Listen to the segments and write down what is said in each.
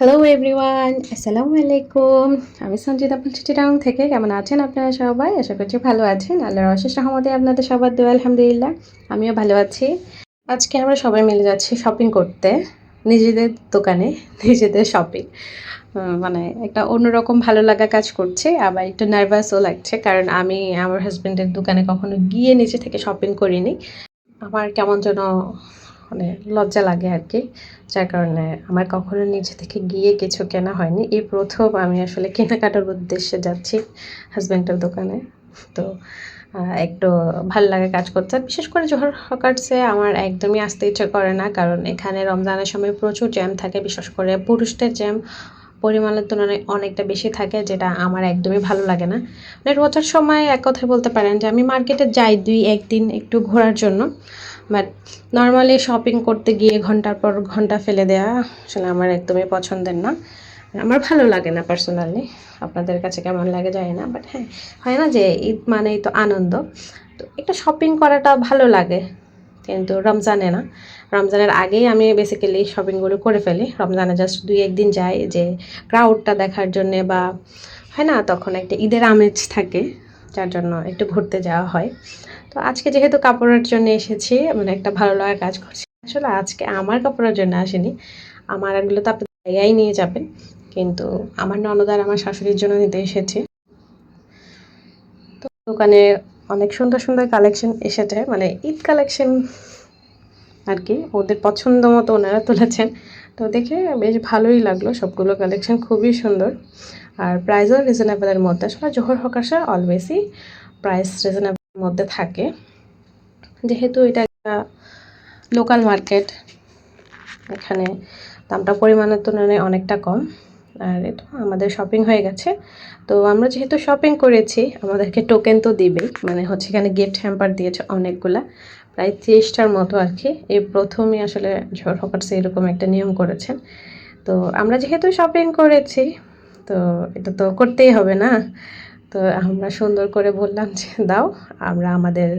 Hello everyone, আসসালামু আলাইকুম। আমি সঞ্জিতা বলছি চিটাগাং থেকে। কেমন আছেন আপনারা সবাই? আশা করছি ভালো আছেন। আল্লাহর অশেষ রহমতে আপনাদের সবার দোয়া আলহামদুলিল্লাহ। আমিও ভালো আছি। আজকে আমরা সবাই মিলে যাচ্ছি শপিং করতে। নিজেদের দোকানে, নিজেদের শপিং। মানে একটা অন্যরকম ভালো লাগা কাজ করছে, আবার একটু নার্ভাসও লাগছে। কারণ আমি আমার হাসব্যান্ডের দোকানে কখনো গিয়ে নিজে থেকে শপিং করিনি। আমার কেমন যেন মানে লজ্জা লাগে আর কি, যার কারণে আমার কখনো নিজে থেকে গিয়ে কিছু কেনা হয়নি। এই প্রথম আমি আসলে কেনাকাটার উদ্দেশ্যে যাচ্ছি হাজব্যান্ডের দোকানে। তো একটু ভাল লাগা কাজ করছে। বিশেষ করে জোহর হকার্সে আমার একদমই আসতে ইচ্ছে করে না, কারণ এখানে রমজানের সময় প্রচুর জ্যাম থাকে। বিশেষ করে পুরুষদের জ্যাম পরিমাণের তুলনায় অনেকটা বেশি থাকে, যেটা আমার একদমই ভালো লাগে না। মানে রোজার সময় এক কথায় বলতে পারেন যে আমি মার্কেটে যাই ২-১ দিন একটু ঘোরার জন্য, বাট নর্মালি শপিং করতে গিয়ে ঘন্টার পর ঘন্টা ফেলে দেওয়া আসলে আমার একদমই পছন্দের না। আমার ভালো লাগে না পার্সোনালি। আপনাদের কাছে কেমন লাগে জানি না, বাট হ্যাঁ, হয় না যে ঈদ মানেই তো আনন্দ। তো একটু শপিং করাটা ভালো লাগে, কিন্তু রমজানে না। রমজানের আগেই আমি বেসিক্যালি শপিংগুলো করে ফেলি। রমজানে জাস্ট ২-১ দিন যাই যে ক্রাউডটা দেখার জন্যে, বা হয় না তখন একটা ঈদের আমেজ থাকে, যার জন্য একটু ঘুরতে যাওয়া হয়। তো আজকে যেহেতু কাপড়ের জন্য এসেছি, মানে একটা ভালো লাগা কাজ করছে। আসলে আজকে আমার কাপড়ের জন্য আসেনি, আমার এগুলো তো আপনি জায়গায় নিয়ে যাবেন, কিন্তু আমার ননদ আর আমার শাশুড়ির জন্য নিতে এসেছি। তো দোকানে অনেক সুন্দর সুন্দর কালেকশন এসেছে, মানে ঈদ কালেকশন আর কি, ওদের পছন্দ মতো ওনারা তুলেছেন। তো দেখে বেশ ভালোই লাগলো, সবগুলো কালেকশন খুবই সুন্দর আর প্রাইসও রিজনেবলের মধ্যে। আসলে জোহর হকার্সে অলওয়েজই প্রাইস রিজনেবলের মধ্যে থাকে, যেহেতু এটা একটা লোকাল মার্কেট। এখানে দামটা পরিমাণের তুলনায় অনেকটা কম। আর এটা আমাদের শপিং হয়ে গেছে। তো আমরা যেহেতু শপিং করেছি, আমাদেরকে টোকেন তো দিবেই, মানে হচ্ছে এখানে গিফট হ্যাম্পার দিয়েছে অনেকগুলা, প্রায় 30টার মতো আর কি। এই প্রথমই আসলে জোহর হকার্সে এরকম একটা নিয়ম করেছেন। তো আমরা যেহেতু শপিং করেছি, তো এটা তো করতেই হবে না। তো আমরা সুন্দর করে বললাম যে দাও। আমরা আমাদের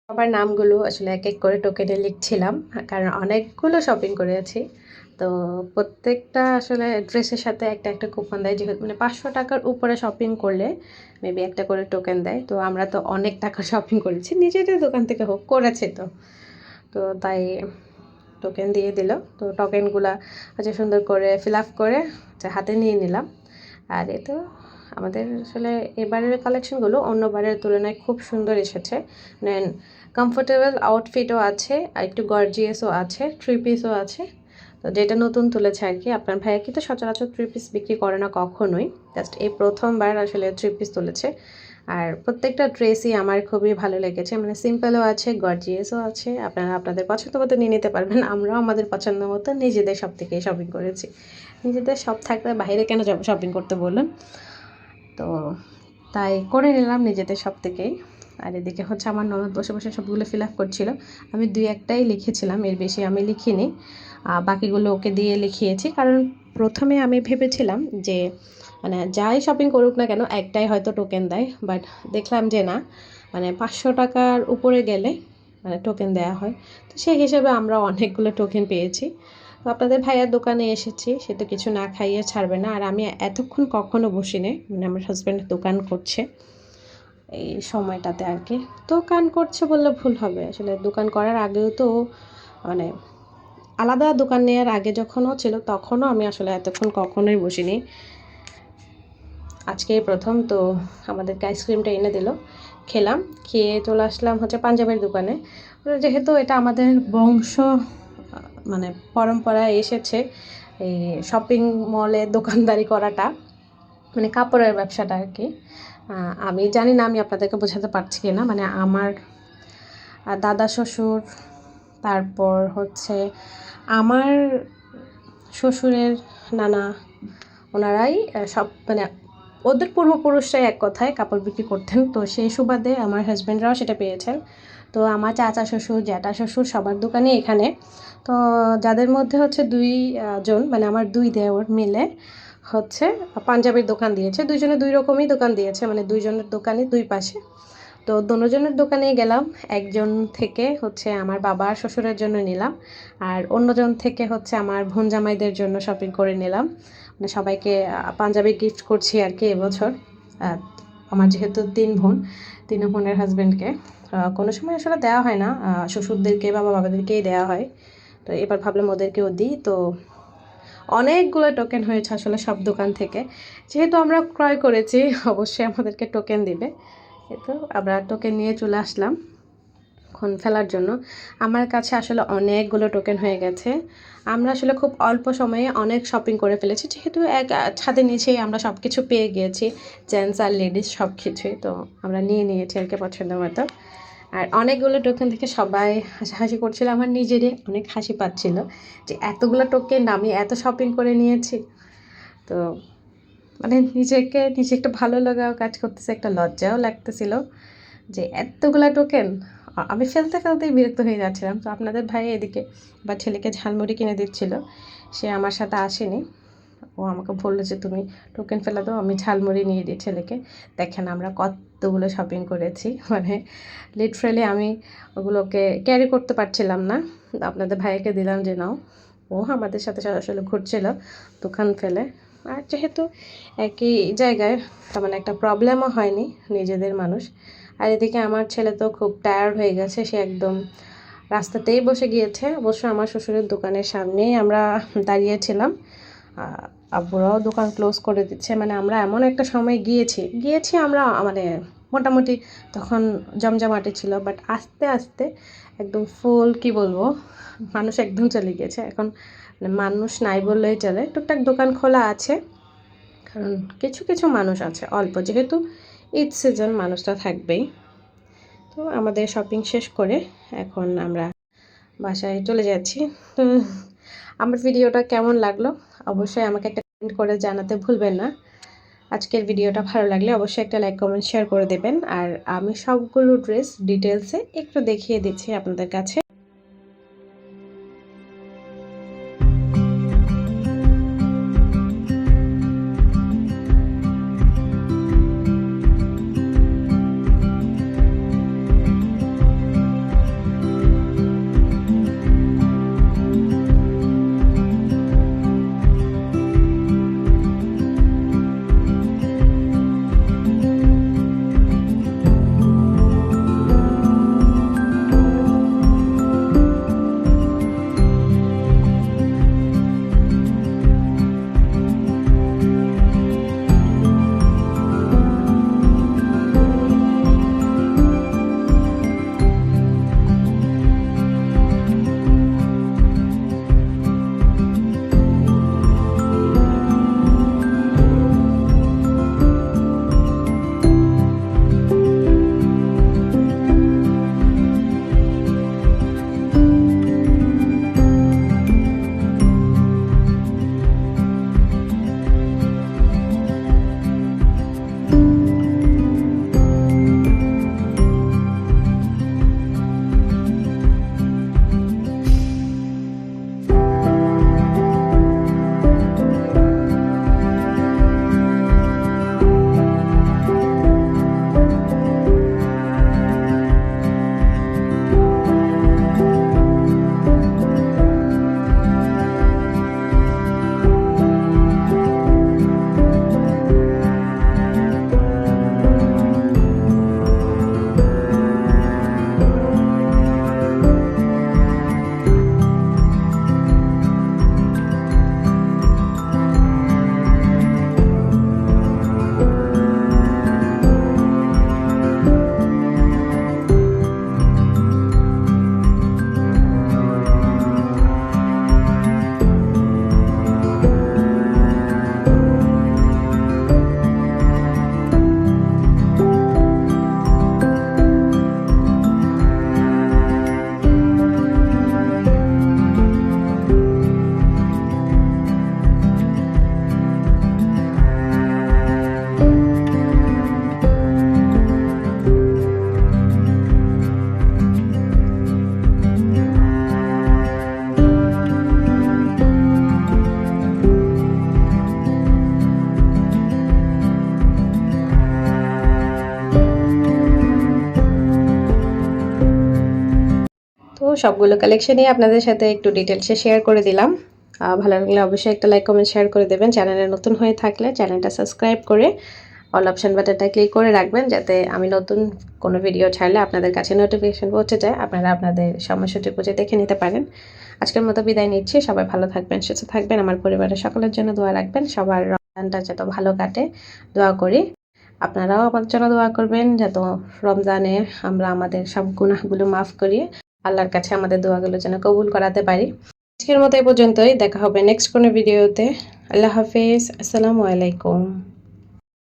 সবার নামগুলো আসলে এক এক করে টোকেনে লিখছিলাম, কারণ অনেকগুলো শপিং করেছি। তো প্রত্যেকটা আসলে ড্রেসের সাথে একটা একটা কুপন দেয়, যেহেতু মানে 500 টাকার উপরে শপিং করলে মেবি একটা করে টোকেন দেয়। তো আমরা তো অনেক টাকা শপিং করেছি, নিজেদের দোকান থেকে হোক করেছে, তো তো তাই টোকেন দিয়ে দিল। তো টোকেনগুলা হচ্ছে সুন্দর করে ফিল আপ করে হাতে নিয়ে নিলাম। আর এ তো আমাদের আসলে এবারের কালেকশনগুলো অন্যবারের তুলনায় খুব সুন্দর এসেছে। মানে কমফোর্টেবল আউটফিটও আছে, আর একটু গর্জিয়াসও আছে, থ্রি পিসও আছে। তো যেটা নতুন তুলেছে আর কি। আপনার ভাইয়া কিন্তু সচরাচর থ্রি পিস বিক্রি করে না কখনোই, জাস্ট এই প্রথমবার আসলে থ্রি পিস তুলেছে। আর প্রত্যেকটা ড্রেসই আমার খুবই ভালো লেগেছে, মানে সিম্পলও আছে, গর্জিয়াসও আছে। আপনারা আপনাদের পছন্দ মতো নিয়ে নিতে পারবেন। আমরাও আমাদের পছন্দ মতো নিজেদের সব থেকে শপিং করেছি। নিজেদের সব থাকতে বাইরে কেন যাবো শপিং করতে বলুন? তো তাই করে নিলাম নিজেদের সব থেকেই। আর এদিকে হচ্ছে আমার ননদ বসে বসে সবগুলো ফিল আপ করছিল। আমি ২-১টাই লিখেছিলাম, এর বেশি আমি লিখিনি। বাকিগুলো ওকে দিয়ে লিখিয়েছি, কারণ প্রথমে আমি ভেবেছিলাম যে মানে যাই শপিং করুক না কেন একটাই হয়তো টোকেন দেয়, বাট দেখলাম যে না, মানে 500 টাকার উপরে গেলে মানে টোকেন দেওয়া হয়। তো সেই হিসেবে আমরা অনেকগুলো টোকেন পেয়েছি। তো আপনাদের ভাইয়ার দোকানে এসেছি, সে তো কিছু না খাইয়ে ছাড়বে না। আর আমি এতক্ষণ কখনো বসিনি, মানে আমার হাজব্যান্ড দোকান করছে এই সময়টাতে আর কি। দোকান করছে বললে ভুল হবে, আসলে দোকান করার আগেও তো মানে আলাদা দোকান নেওয়ার আগে যখনও ছিল তখনও আমি আসলে এতক্ষণ কখনোই বসিনি। আজকেই প্রথম। তো আমাদেরকে আইসক্রিমটা এনে দিল, খেলাম। খেয়ে চলে আসলাম হচ্ছে পাঞ্জাবের দোকানে। যেহেতু এটা আমাদের বংশ মানে পরম্পরায় এসেছে এই শপিং মলে দোকানদারি করাটা, মানে কাপড়ের ব্যবসাটা আর কি। আমি জানি না আমি আপনাদেরকে বোঝাতে পারছি কি না, মানে আমার দাদা শ্বশুর, তারপর হচ্ছে আমার শ্বশুরের নানা, ওনারাই সব মানে ওদের পূর্বপুরুষরাই এক কথায় কাপড় বিক্রি করতেন। তো সেই সুবাদে আমার হাজব্যান্ডরাও সেটা পেয়েছেন। তো আমার চাচা শ্বশুর, জ্যাঠা শ্বশুর সবার দোকানই এখানে। তো যাদের মধ্যে হচ্ছে 2 জন, মানে আমার 2 দেওর মিলে হচ্ছে পাঞ্জাবির দোকান দিয়েছে। দুইজনে দুই রকমই দোকান দিয়েছে, মানে দুইজনের দোকানই দুই পাশে। তো দোনোজনের দোকানেই গেলাম। একজন থেকে হচ্ছে আমার বাবা শ্বশুরের জন্য নিলাম, আর অন্যজন থেকে হচ্ছে আমার বোন জামাইদের জন্য শপিং করে নিলাম। মানে সবাইকে পাঞ্জাবি গিফট করছি আর কি এবছর। আমার যেহেতু 3 বোন, 3 বোনের হাজব্যান্ডকে কোনো সময় আসলে দেওয়া হয় না, শ্বশুরদেরকে বাবাদেরকেই দেওয়া হয়। তো এবার ভাবলাম ওদেরকেও দিই। তো অনেকগুলো টোকেন হয়েছে আসলে সব দোকান থেকে। যেহেতু আমরা ক্রয় করেছি অবশ্যই আমাদেরকে টোকেন দিবে। তো আমরা টোকেন নিয়ে চলে আসলাম এখন ফেলার জন্য। আমার কাছে আসলে অনেকগুলো টোকেন হয়ে গেছে। আমরা আসলে খুব অল্প সময়ে অনেক শপিং করে ফেলেছি, যেহেতু এক ছাদের নিচেই আমরা সব কিছু পেয়ে গিয়েছি, জেন্টস আর লেডিস সব কিছুই। তো আমরা নিয়ে নিয়েছি আর কি পছন্দ মতো। আর অনেকগুলো টোকেন থেকে সবাই হাসাহাসি করছিল, আমার নিজেরই অনেক হাসি পাচ্ছিল যে এতগুলো টোকেন আমি এত শপিং করে নিয়েছি। তো মানে নিজে একটা ভালো লাগাও কাজ করতেছে, একটা লজ্জাও লাগতেছিল যে এতগুলা টোকেন আমি ফেলতেই বিরক্ত হয়ে যাচ্ছিলাম। তো আপনাদের ভাই এদিকে বা ছেলেকে ঝালমুড়ি কিনে দিচ্ছিল, সে আমার সাথে আসেনি। ও আমাকে বললো যে তুমি টোকেন ফেলে দাও, আমি ঝালমুড়ি নিয়ে দিই ছেলেকে। দেখেন আমরা কতগুলো শপিং করেছি, মানে লিটারালি আমি ওগুলোকে ক্যারি করতে পারছিলাম না। আপনাদের ভাইকে দিলাম যে নাও। ও আমাদের সাথে আসলে ঘুরছিল দোকান ফেলে। আর যেহেতু একই জায়গায় তেমন একটা প্রবলেমও হয়নি, নিজেদের মানুষ। আর এদিকে আমার ছেলে তো খুব টায়ার্ড হয়ে গেছে, সে একদম রাস্তাতেই বসে গিয়েছে। অবশ্য আমার শ্বশুরের দোকানের সামনেই আমরা দাঁড়িয়েছিলাম, আব্বুরাও দোকান ক্লোজ করে দিচ্ছে। মানে আমরা এমন একটা সময় গিয়েছি আমরা, মানে মোটামুটি তখন জমজমাটি ছিল, বাট আস্তে আস্তে একদম ফুল, কি বলবো, মানুষ একদম চলে গিয়েছে। এখন মানে মানুষ নাই বললেই চলে, টুকটাক দোকান খোলা আছে, কারণ কিছু কিছু মানুষ আছে অল্প, যেহেতু ঈদ সিজন মানুষটা থাকবেই। তো আমাদের শপিং শেষ করে এখন আমরা বাসায় চলে যাচ্ছি। তো আমার ভিডিওটা কেমন লাগলো অবশ্যই আমাকে একটা কমেন্ট করে জানাতে ভুলবেন না। আজকের ভিডিওটা ভালো লাগলে অবশ্যই একটা লাইক কমেন্ট শেয়ার করে দেবেন। আর আমি সবগুলো ড্রেস ডিটেলসে একটু দেখিয়ে দিচ্ছি আপনাদের কাছে। সবগুলো কালেকশনই আপনাদের সাথে একটু ডিটেলসে শেয়ার করে দিলাম। ভালো লাগলে অবশ্যই একটা লাইক কমেন্ট শেয়ার করে দেবেন। চ্যানেলে নতুন হয়ে থাকলে চ্যানেলটা সাবস্ক্রাইব করে অল অপশন বাটনটা ক্লিক করে রাখবেন, যাতে আমি নতুন কোনো ভিডিও ছাড়লে আপনাদের কাছে নোটিফিকেশন পৌঁছে যায়, আপনারা আপনাদের সমস্যাটি বুঝে দেখে নিতে পারেন। আজকের মতো বিদায় নিচ্ছি। সবাই ভালো থাকবেন, সুস্থ থাকবেন। আমার পরিবারের সকলের জন্য দোয়া রাখবেন। সবার রমজানটা যত ভালো কাটে দোয়া করি। আপনারাও আমার জন্য দোয়া করবেন, যাতে রমজানে আমরা আমাদের সব গুনাহগুলো মাফ করিয়ে আল্লাহর কাছে আমাদের দোয়াগুলো যেন কবুল করাতে পারি। আজকের মতো এই পর্যন্তই। দেখা হবে নেক্সট কোনো ভিডিওতে। আল্লাহ হাফেজ। আসসালামু আলাইকুম।